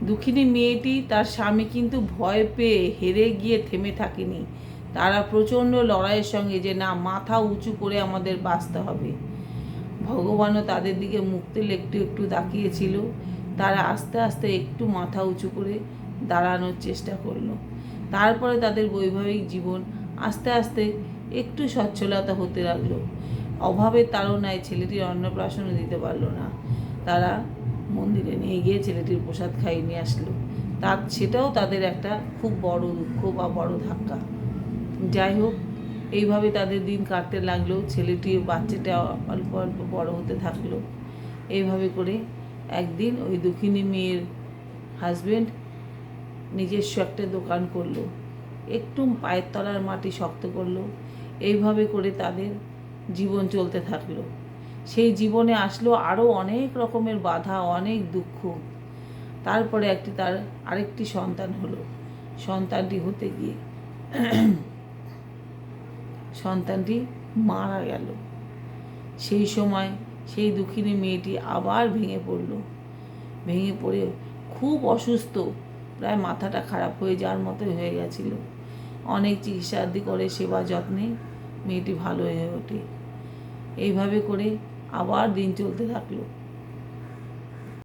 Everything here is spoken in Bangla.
দুঃখিনী মেয়েটি তার স্বামী কিন্তু ভয় পেয়ে হেরে গিয়ে থেমে থাকেনি। তারা প্রচণ্ড লড়াইয়ের সঙ্গে যে না, মাথা উঁচু করে আমাদের বাঁচতে হবে। ভগবানও তাদের দিকে মুখ তুলে একটু একটু তাকিয়েছিল। তারা আস্তে আস্তে একটু মাথা উঁচু করে দাঁড়ানোর চেষ্টা করলো। তারপরে তাদের বৈবাহিক জীবন আস্তে আস্তে একটু সচ্ছলতা হতে লাগলো। অভাবের তাড়নায় ছেলেটির অন্নপ্রাশনও দিতে পারলো না। তারা মন্দিরে নিয়ে গিয়ে ছেলেটির প্রসাদ খাইয়ে নিয়ে আসলো। সেটাও তাদের একটা খুব বড় দুঃখ বা বড় ধাক্কা। যাই হোক, এইভাবে তাদের দিন কাটতে লাগলো। ছেলেটি বাচ্চাটা অল্প অল্প বড় হতে থাকলো। এইভাবে করে একদিন ওই দুঃখিনী মেয়ের হাজবেন্ড নিজস্ব একটা দোকান করলো, একটু পায়ের তলার মাটি শক্ত করলো। এইভাবে করে তাদের জীবন চলতে থাকলো। সেই জীবনে আসলো আরও অনেক রকমের বাধা, অনেক দুঃখ। তারপরে তার আরেকটি সন্তান হলো। সন্তানটি হতে গিয়ে সন্তানটি মারা গেল। সেই সময় সেই দুঃখিনী মেয়েটি আবার ভেঙে পড়ল। ভেঙে পড়ে খুব অসুস্থ, প্রায় মাথাটা খারাপ হয়ে যাওয়ার মতো হয়ে গেছিল। অনেক চিকিৎসাদি করে সেবা যত্নে মেয়েটি ভালো হয়ে ওঠে। এইভাবে করে আবার দিন চলতে থাকলো।